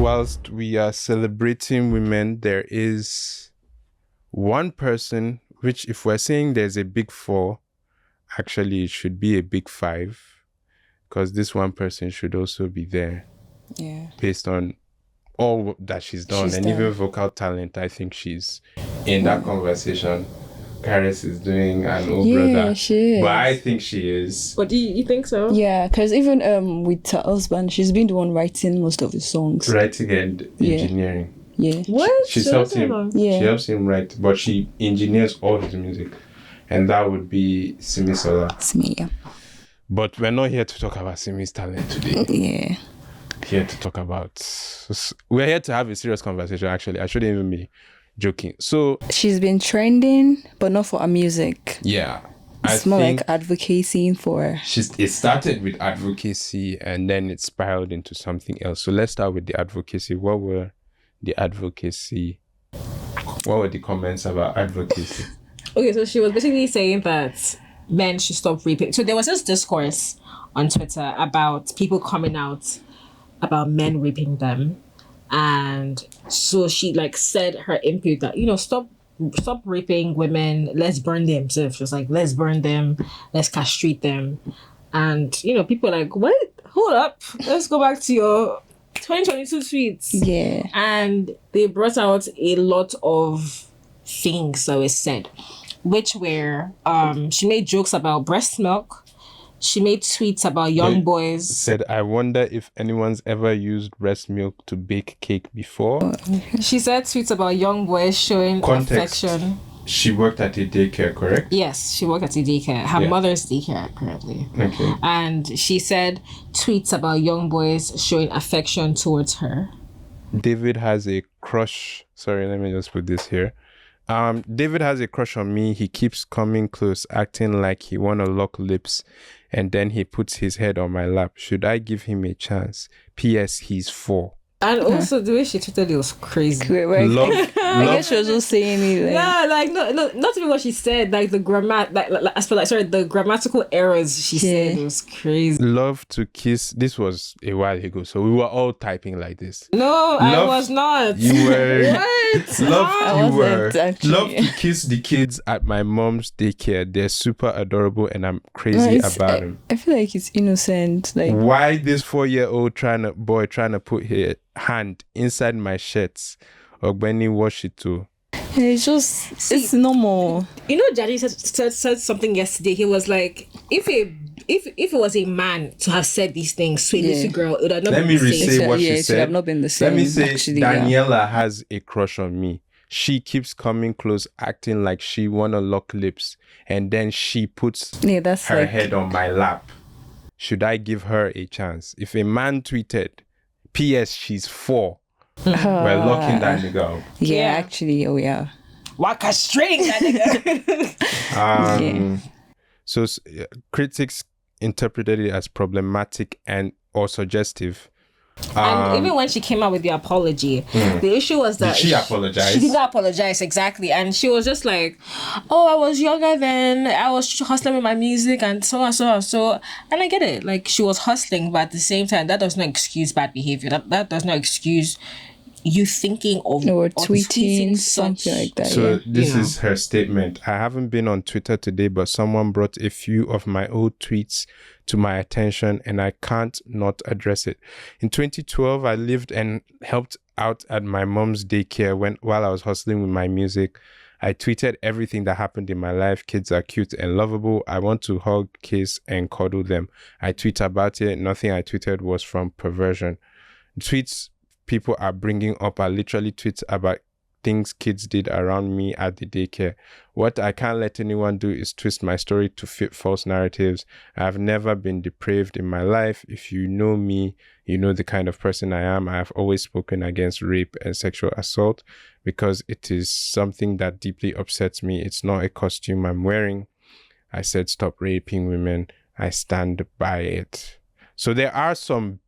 whilst we are celebrating women, there is one person, which if we're saying there's a big 4, actually it should be a big 5, because this one person should also be there. Yeah. Based on all that she's done, even vocal talent, I think she's in that conversation. Karis is doing an old brother. She is. But I think she is. But do you think so? Yeah, because even with her husband, she's been the one writing most of his songs. Writing and engineering. Yeah. What? She helps him. Yeah. She helps him write, but she engineers all his music. And that would be Simi Sola. Simi, yeah. But we're not here to talk about Simi's talent today. Yeah. Here to talk about... We're here to have a serious conversation, actually. I shouldn't even be joking. So... She's been trending, but not for her music. Yeah. It's more like advocacy for... It started with advocacy and then it spiraled into something else. So let's start with the advocacy. What were the comments about advocacy? Okay, so she was basically saying that men should stop raping. So there was this discourse on Twitter about people coming out about men raping them. And so she said her input that, stop raping women, let's burn them. So she was like, let's burn them, let's castrate them. And, people are like, what? Hold up. Let's go back to your 2022 tweets. Yeah. And they brought out a lot of things that were said, which were, she made jokes about breast milk. She made tweets about young boys. Said, I wonder if anyone's ever used breast milk to bake cake before. She said tweets about young boys showing affection. She worked at a daycare, correct? Yes, she worked at a daycare. Her mother's daycare, apparently. Okay. And she said tweets about young boys showing affection towards her. David has a crush. Sorry, let me just put this here. David has a crush on me. He keeps coming close, acting like he want to lock lips, and then he puts his head on my lap. Should I give him a chance? P.S. He's 4. And also the way she tweeted it was crazy. I guess she was just saying it. Not even what she said. Like the the grammatical errors she said. It was crazy. Love to kiss. This was a while ago, so we were all typing like this. No, I was not. You were. What? Love to kiss the kids at my mom's daycare. They're super adorable, and I'm crazy about them. I feel like it's innocent. Like, why this 4-year-old trying to put his hand inside my shirts? Ogbeni wash it too. It's just it's normal. Daddy said something yesterday. He was like, if it was a man to have said these things to a little girl, it would have not been the same. Let me re-say what she said. It would have not been the same. Let me say, Daniela has a crush on me. She keeps coming close, acting like she wanna lock lips, and then she puts her head on my lap. Should I give her a chance? If a man tweeted, P.S. she's 4, we're locking that nigga up. Yeah, actually, oh yeah. Waka straight that nigga. So critics interpreted it as problematic and or suggestive. And even when she came out with the apology, the issue was that... Did she apologize? She did not apologize, exactly. And she was just like, oh, I was younger then, I was hustling with my music and so on, so on, so... And I get it. Like, she was hustling, but at the same time, that does not excuse bad behavior. That does not excuse you thinking of... Or tweeting something like that. So this is her statement. I haven't been on Twitter today, but someone brought a few of my old tweets to my attention and I can't not address it. In 2012, I lived and helped out at my mom's daycare while I was hustling with my music. I tweeted everything that happened in my life. Kids are cute and lovable. I want to hug, kiss, and cuddle them. I tweet about it. Nothing I tweeted was from perversion. Tweets people are bringing up are literally tweets about things kids did around me at the daycare. What I can't let anyone do is twist my story to fit false narratives. I've never been depraved in my life. If you know me, you know the kind of person I am. I have always spoken against rape and sexual assault because it is something that deeply upsets me. It's not a costume I'm wearing. I said stop raping women. I stand by it. So there are some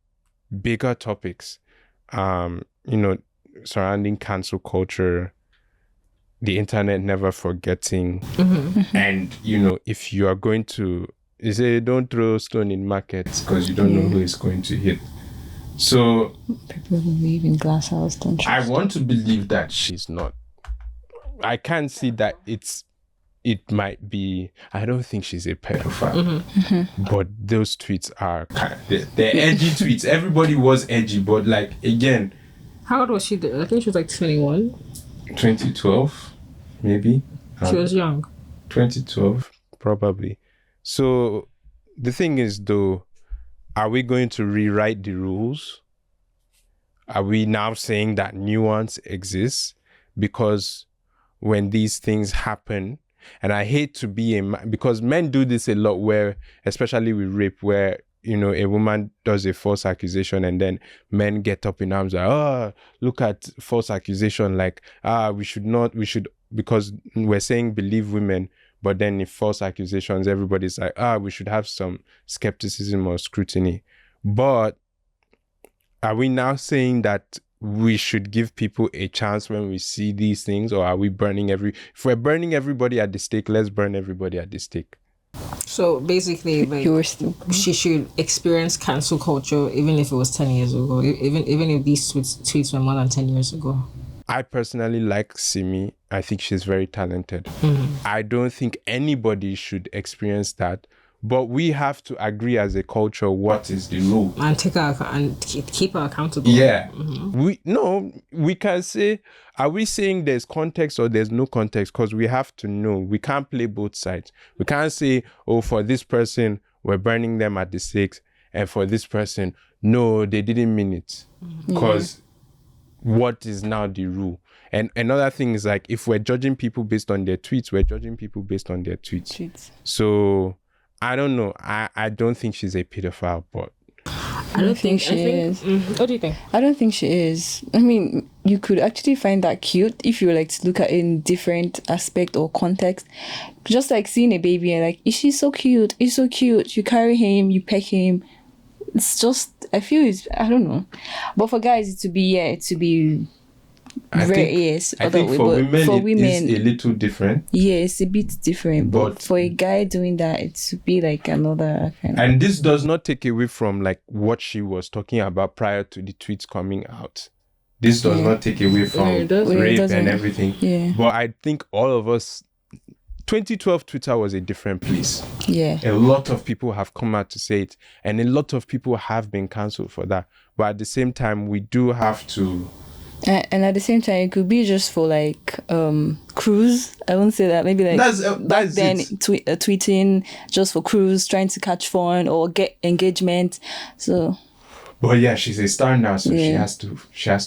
bigger topics, surrounding cancel culture, the internet never forgetting. And if you are going to, you say don't throw stone in markets because you don't know who is going to hit. So People who live in glass house don't I trust. want to believe that she's not. I can't see that it might be. I don't think she's a pedophile, but those tweets are they're edgy tweets. Everybody was edgy, but like again, How old was she? I think she was like 21. 2012, maybe. She was young. 2012, probably. So the thing is, though, are we going to rewrite the rules? Are we now saying that nuance exists? Because when these things happen, and I hate to be a man, because men do this a lot, where, especially with rape, where, you know, a woman does a false accusation and then men get up in arms like, oh, look at false accusation, like, we should, because we're saying believe women, but then if false accusations, everybody's like, we should have some skepticism or scrutiny. But are we now saying that we should give people a chance when we see these things, or are we if we're burning everybody at the stake, let's burn everybody at the stake? So basically, like, she should experience cancel culture even if it was 10 years ago, even if these tweets were more than 10 years ago. I personally like Simi. I think she's very talented. I don't think anybody should experience that, but we have to agree as a culture what is the rule and keep her accountable. Yeah. We can say, are we saying there's context or there's no context? Because we have to know. We can't play both sides. We can't say, oh, for this person we're burning them at the stakes, and for this person, no, they didn't mean it. Because what is now the rule? And another thing is, like, if we're judging people based on their tweets, we're judging people based on their tweets. So I don't know. I don't think she's a pedophile, but I don't think she is. What do you think? I don't think she is. I mean, you could actually find that cute if you like to look at it in different aspect or context. Just like seeing a baby and like, is she so cute? He's so cute. You carry him, you peck him. It's just, I feel it's, I don't know. But for guys, I think for women, it's a little different. Yeah, it's a bit different. But for a guy doing that, it would be like another kind. And this does not take away from like what she was talking about prior to the tweets coming out. This does not take away from rape and everything. Yeah. But I think all of us, 2012 Twitter was a different place. Yeah. A lot of people have come out to say it, and a lot of people have been cancelled for that. But at the same time, we do have to. And at the same time, it could be just for like cruise. I won't say that. Maybe like back then tweeting just for cruise, trying to catch fun or get engagement. So. But yeah, she's a star now, so she has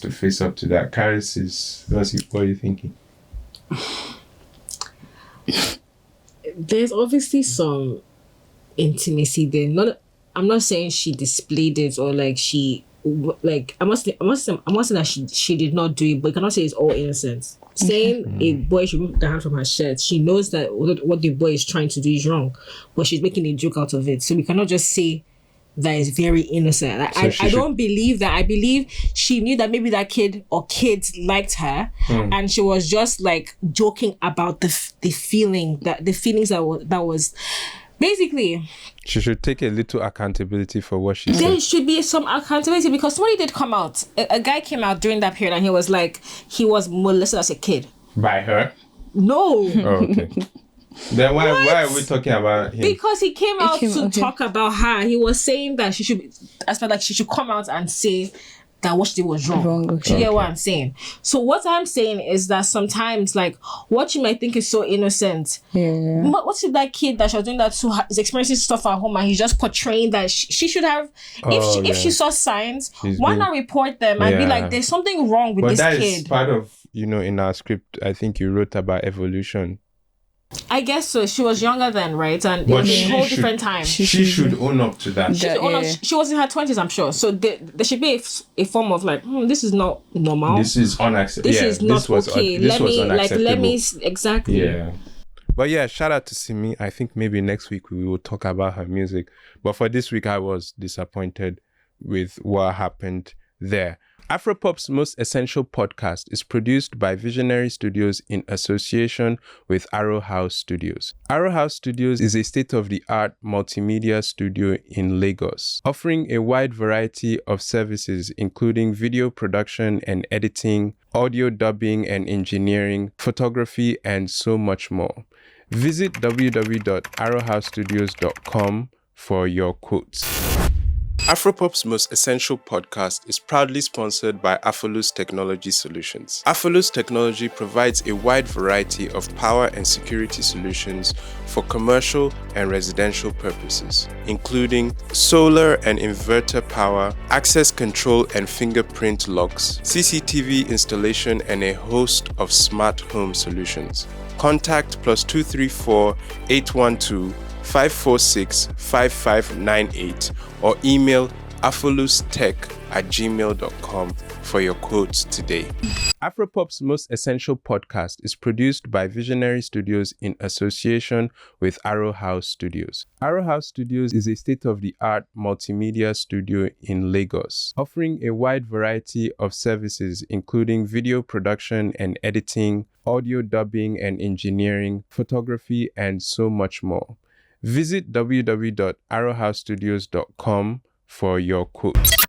to face up to that. Karis what are you thinking? There's obviously some intimacy there. I'm not saying she displayed it or like she. Like I'm not saying that she did not do it, but you cannot say it's all innocent. Saying a boy should remove the hand from her shirt, she knows that what the boy is trying to do is wrong, but she's making a joke out of it. So we cannot just say that is very innocent. I don't believe that. I believe she knew that maybe that kid or kids liked her, and she was just like joking about the feelings that was. Basically, she should take a little accountability for what she said. There should be some accountability because somebody did come out. A guy came out during that period and he was like, he was molested as a kid. By her? No. Oh, okay. Then why are we talking about him? Because he came out to talk about her. He was saying that she should come out and say that what she did was wrong. Okay. You get what I'm saying? So what I'm saying is that sometimes, like, what you might think is so innocent. Yeah. What's if that kid that she was doing that to is experiencing stuff at home and he's just portraying that she should have, if she saw signs, why not report them and be like, there's something wrong with this kid. But that is part of, in our script, I think you wrote about evolution. I guess so. She was younger then, right? And it was a whole different time. She should own up to that. She was in her 20s, I'm sure. So there should be a form of like, this is not normal. This is unacceptable. This is not okay. Let me exactly. Yeah. But yeah, shout out to Simi. I think maybe next week we will talk about her music. But for this week, I was disappointed with what happened there. AFROPOP'S Most Essential Podcast is produced by Visionary Studios in association with Arrow House Studios. Arrow House Studios is a state-of-the-art multimedia studio in Lagos, offering a wide variety of services including video production and editing, audio dubbing and engineering, photography, and so much more. Visit www.arrowhousestudios.com for your quotes. AFROPOP'S Most Essential Podcast is proudly sponsored by Afolus Technology Solutions. Afolus Technology provides a wide variety of power and security solutions for commercial and residential purposes, including solar and inverter power, access control and fingerprint locks, CCTV installation, and a host of smart home solutions. Contact +234 812 546 5598 or email afolustech@gmail.com for your quotes today. AFROPOP'S Most Essential Podcast is produced by Visionary Studios in association with Arrow House Studios. Arrow House Studios is a state-of-the-art multimedia studio in Lagos, offering a wide variety of services including video production and editing, audio dubbing and engineering, photography, and so much more. Visit www.arrowhousestudios.com for your quotes.